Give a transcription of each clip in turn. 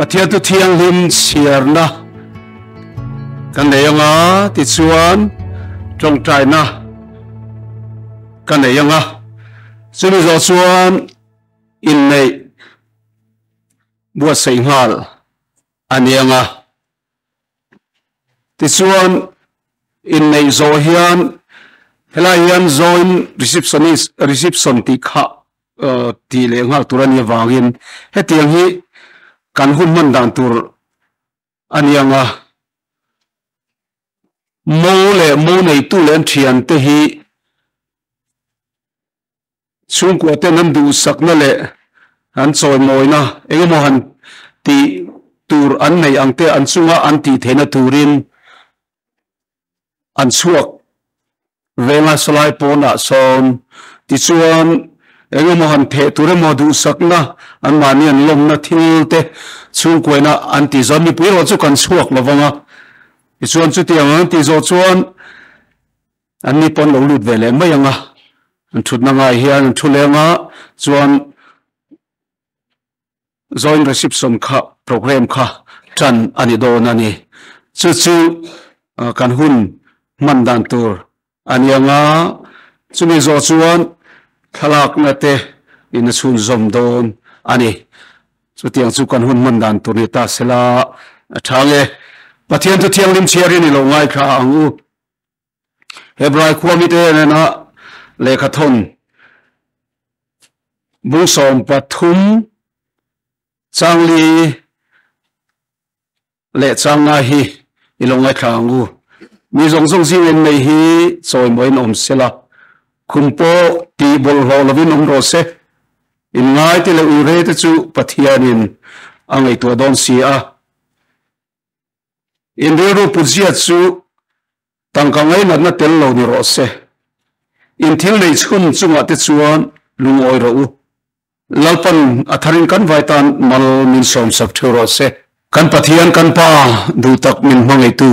Pathian tu thiang lim siarna kan neyanga ti chuan trong trai na kan neyanga chumi zo chuan innei bua sei ngal anianga ti chuan innei zo hian hela hian zoin reception ti kha ti le ngal turan ya awangin hetiang hi kan hun man dan tur anianga mo nei tu len thian te hi chung ko te nan duhsakna le an choi moina engemaw han ti tur an nei angte an chunga an ti thena turin an chuak venga salai pona son ti chuan engemaw han the turemo duhsakna an mani an lomna thilte chung koina an ti zon ni pui ro chu kan chuak lawanga ti chuan chu ti ang ti zo chuan an ni pon lo lut vele mai anga an thut na ngai hian an thulenga chuan join reception kha program kha tran ani don ani chu kan hun man dan tur anianga chumi zo chuan khalak na te in chhun zom don ani chu tiang chu kan hun man dan tur ni ta sela thange Pathian tu thiang lim chiari ni lo ngai kha angu Hebrai khwami te na lekha thon bu som pathum changli le changa hi ilongai kha angu mi zong zong zing en nei hi choi moi nom sela khumpo ti bol ho lovin om ro se in ngai te le ure te chu Pathian in angai to don si a in ru puzia chu tangkangai na tel lo ni ro se in thil nei chhun chunga te chuan lungoi ro u lalpan atharin kan vaitan mal min som sak thuro se kan Pathian kan pa du tak min mangai tu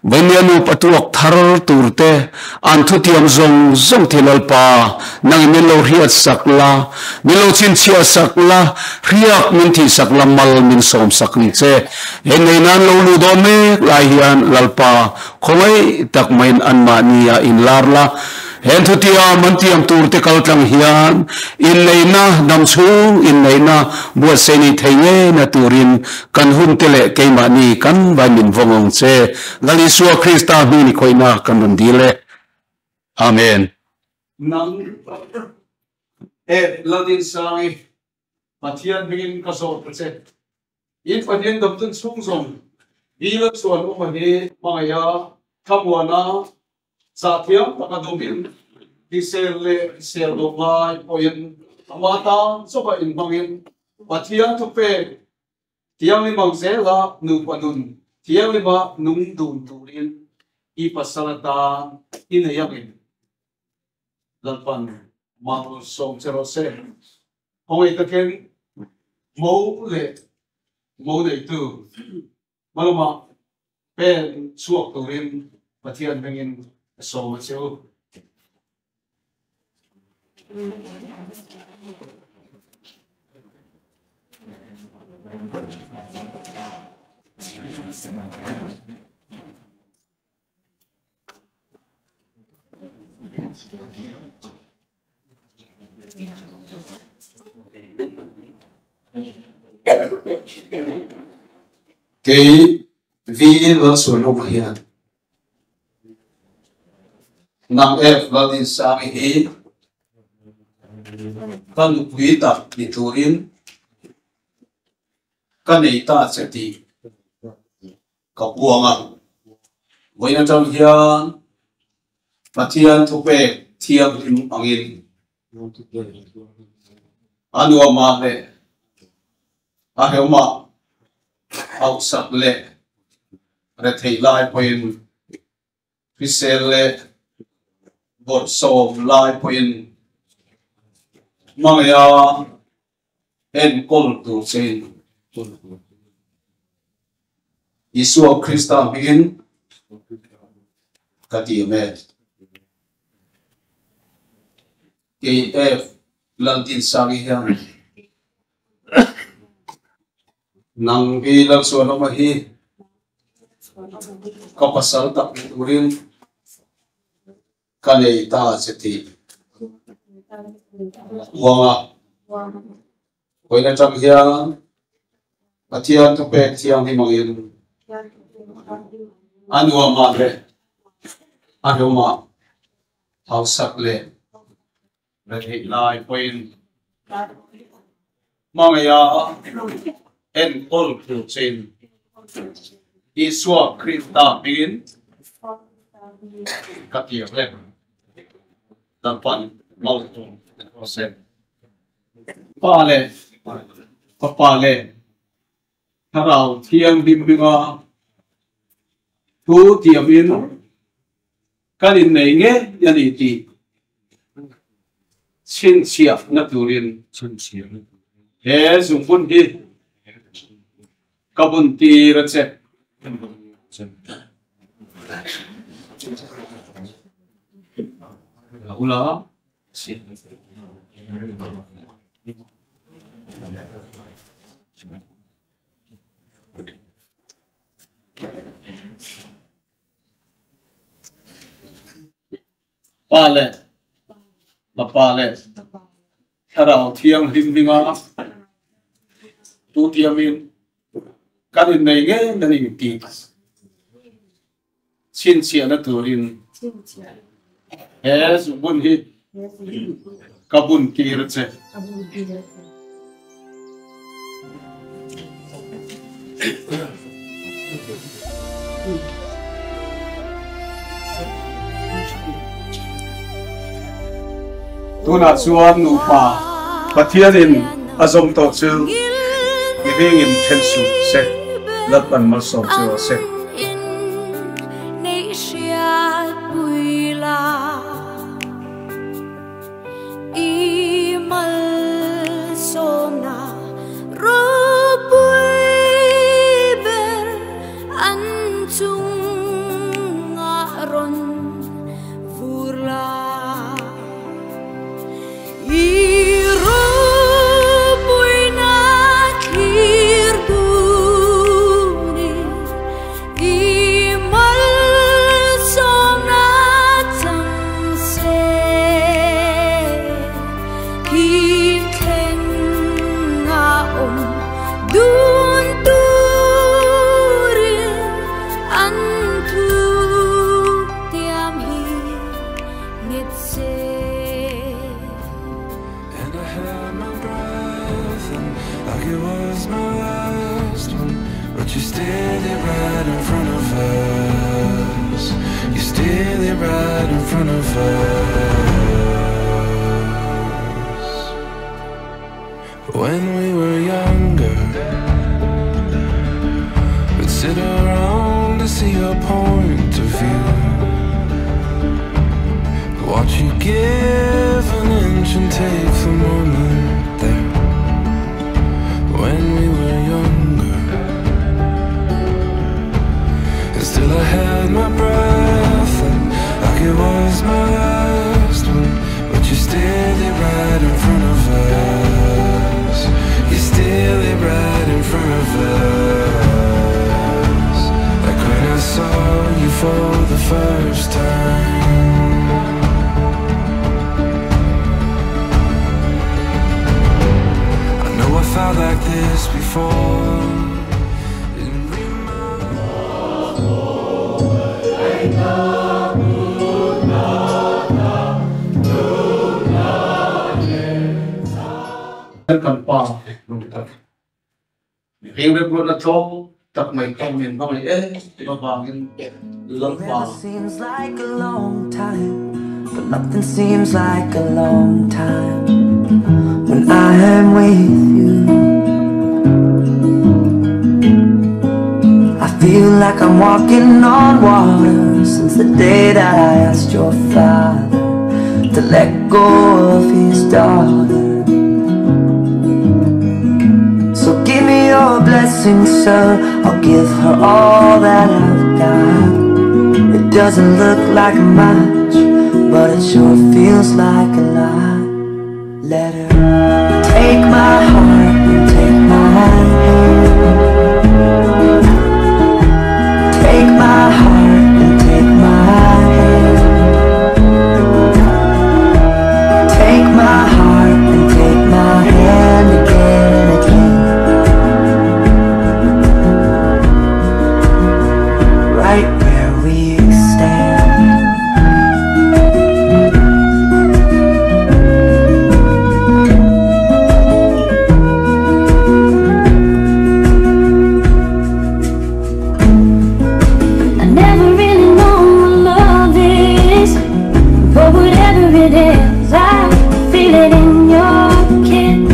Venianu patuak thar turte anthu tiam zong zong thilal pa nang melo riat sakla melo chin chia sakla riak min thi sakla mal min som sakni che enei nan lo lu do me lai hian lalpa khomai tak main anmania in larla hen thu tia man tiam turte kaltang hian innei na dam chung innei na bua seni thei na turin kan hun tele keimani kan ba min vongong che gali suwa Krista mi ni koina kan nun dile amen nang ladin sangi Pathian bingin kaso che in Pathian dam tun chung song bila suan umani maya kamwana sa thiam pakadumin disele selo mai poin amata soba in bangin Pathian to pe tiang ni mang zela nu panun tiang ni ba nung dun turin I pasalata innei lalpan mal som cherose hoi taken mo le tu maluma pen suak turin Pathian bengin so cheu cái vi lo suy lúc hiện nằm ép lo đi sang hi kan quý tập đi turin kan ấy ta sẽ đi có buông à với nó trong hiền Pathian thu về thiam im angin anu ama le ahema au sak le re thei lai poin pisel le bot som lai poin mangya en kol tu chen Isu Krista begin katime KF lantin sangi hiang nang bilang suara mahi kapasal tak turin kanei ta seti wanga koina chang hiang Pathian tu pek tiang hi mangin anu ama le anuma hausak le Hei lai poin mangaya en ol chen Isu Krista begin katia le lampan mal tu sen pale harau thiang bimbinga thu tiamin kan innei nge yani ti Chin chiap na turin he zungpun hi kabun ti rache ula pale Lapale, Harao Tiang Himminga, Tutiamin, Innei again, then you keep Chhuantea turin. Yes, one hit Kabun Kirce. Tuna Chuan Nupa, Pathian in Azom Tochu, living in Chensu, set, Lapan Maso set. When we were younger, we'd sit around to see your point of view, watch you give an inch and take the moment there. When we were younger, and still I had my breath, and like it was my last one, but you still lay right in front of us. You still lay right in front of us, like when I saw you for the first time. I know I felt like this before. Kan pa Ring report na to tak may comment ba may avangin lamah. Seems like a long time, but nothing seems like a long time when I am with you. I feel like I'm walking on water since the day that I asked your father to let go of his daughter. So give me your blessing, sir, I'll give her all that I've got. It doesn't look like much, but it sure feels like a lot. Let her take my heart and take my hand. Take my heart and take my hand. Take my heart and take my hand again and again. Right where we stand. I never really know what love is, but whatever it is, I feel it in your kiss.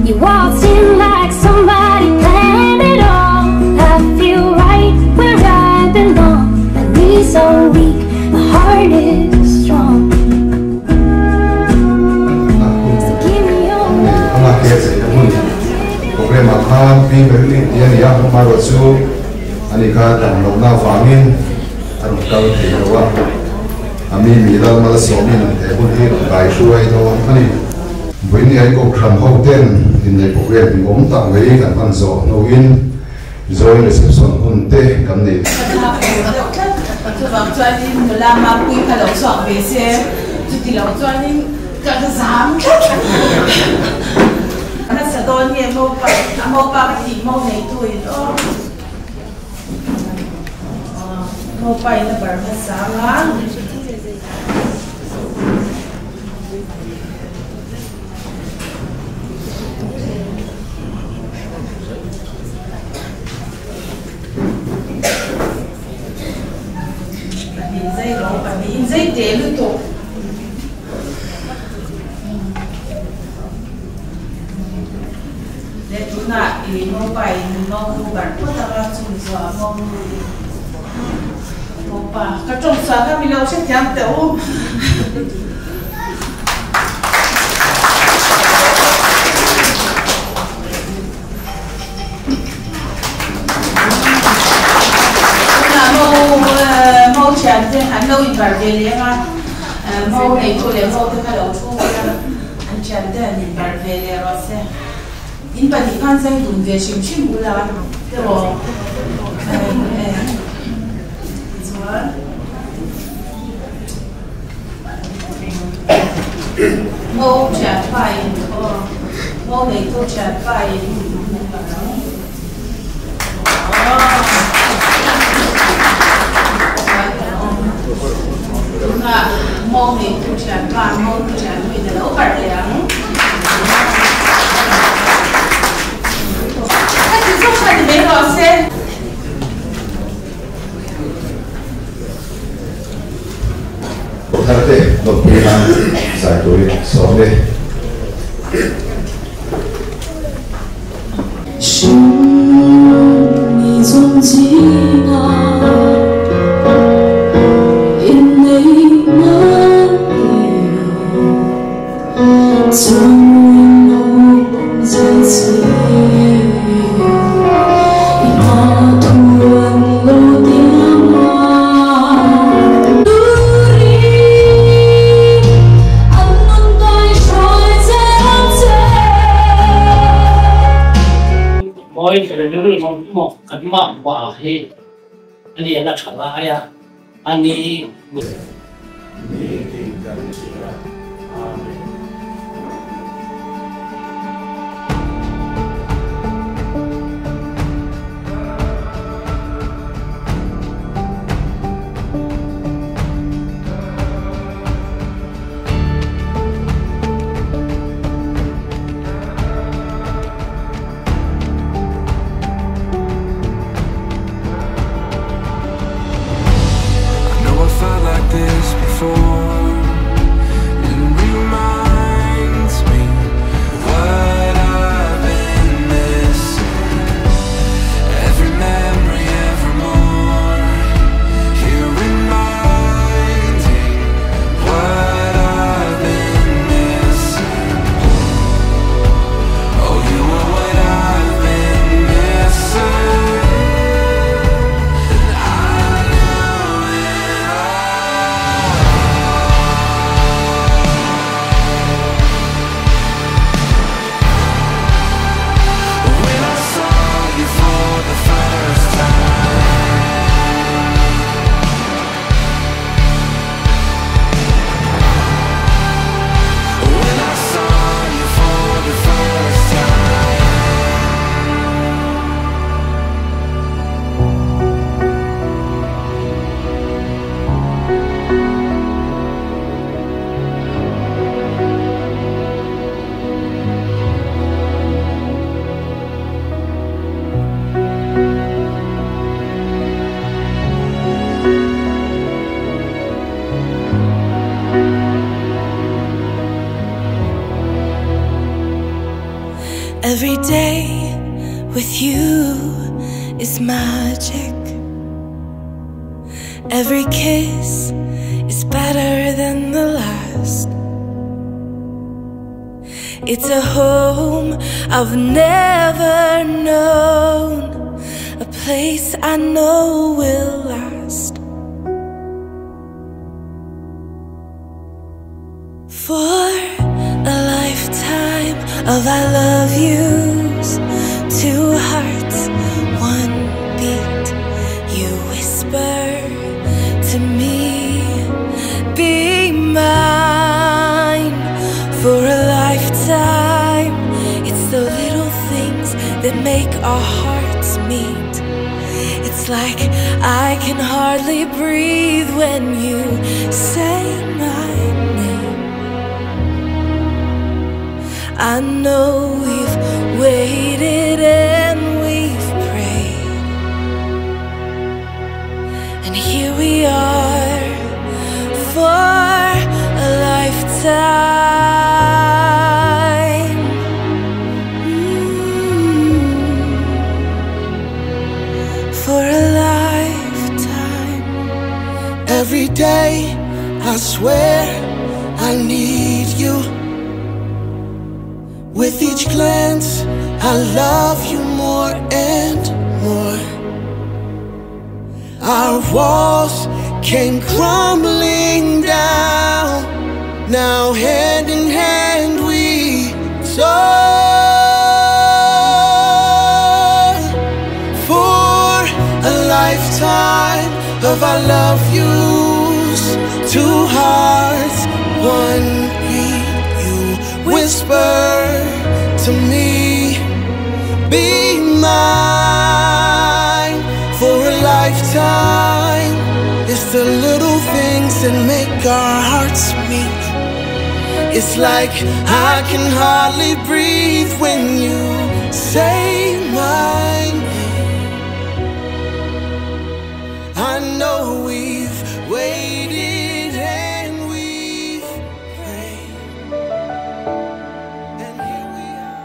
You walked in like somebody planned it all. I feel right where I belong. My knees are weak, my heart is strong. So give me your love. Program akan pinggir dia ya marosu anika dan lomna avangin arukal theiwa ami milal malasomin ebun hi bai shuai do ani buini ai ko kham hoten innei program ngom ta wei kan man zo no in join reception unte kan ni vang chuanin nu lamah pui kha lo chuak ve se chu ti lo chuanin ka zam na sa don ye mo pa ti mo nei tu in mo pa ina bar ma sa nga dây tế lưu tục để chúng ta thì mong bài mong bản quốc gia là chủ sở mong bà các trong xã các mình lâu sẽ theo tiểu mâu chén thì hắn lâu in bảo về liền à mâu này thôi liền mâu thì phải lâu thôi anh chén thì in bảo về liền rồi sẽ in bảo thì con sẽ dùng về chim chim bù la đúng không mâu chén phải mâu này thôi chén phải mong này tu tràn và mong tu tràn mình là đấu bạc lắm. Các chị giúp mình mấy lò xe. Thật thế, một cái hàng giải tối sống đi. Mom, wow, hey, and the other Chalaya, and the this before. It reminds me what I've been missing. Every memory, evermore. Here reminding what I've been missing. Oh, you are what I've been missing. Every day with you is magic. Every kiss is better than the last. It's a home I've never known, a place I know will last. For a lifetime of I love yous, two hearts, one beat. You whisper to our hearts meet. It's like I can hardly breathe when you say my name. I know we've waited and we've prayed, and here we are for a lifetime. For a lifetime. Every day I swear I need you. With each glance I love you more and more. Our walls came crumbling down. Now hand in hand we soar. For a lifetime of I love yous. Two hearts, one beat. You whisper to me, be mine. For a lifetime. It's the little things that make our hearts meet. It's like I can hardly breathe when you say my name. I know we've waited and we've prayed, and here we are.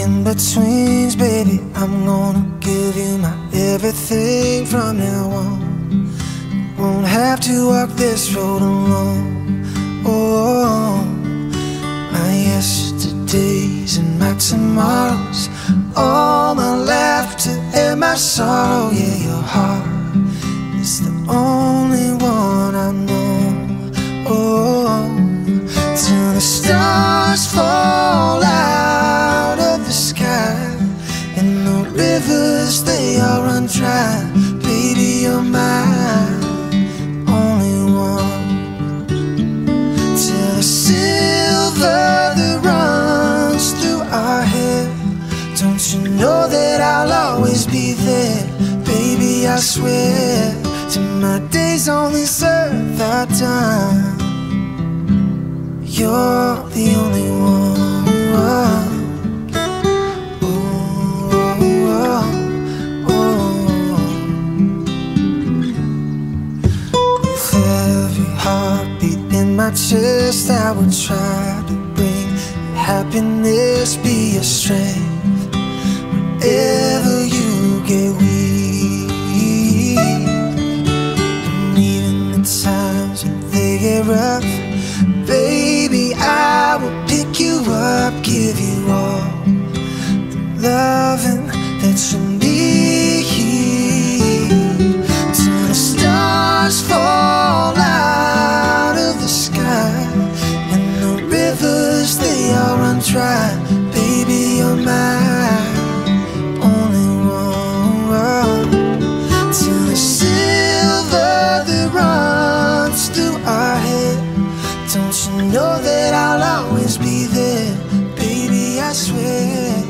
in-betweens, baby. I'm gonna give you my everything from now on. Won't have to walk this road alone. Oh, my yesterdays and my tomorrows, all my laughter and my sorrow. Yeah, your heart is the only one I know. Oh, till the stars fall out of the sky and the rivers, they all run dry. Baby, you're mine, only one. Till the silver that runs through our hair, don't you know that I'll always be there? Baby, I swear, till my days on this earth are done, you're the only one. Oh, With every heartbeat in my chest, I would try to bring happiness, be your strength. Whenever you get weak, and even the times when they get rough, baby, I will pick you up, give you all the loving that you need. Till the stars fall out of the sky and the rivers, they all run dry. Baby, you're my only one. Till the silver that runs through our head, don't you know that I'll always be there? Baby, I swear.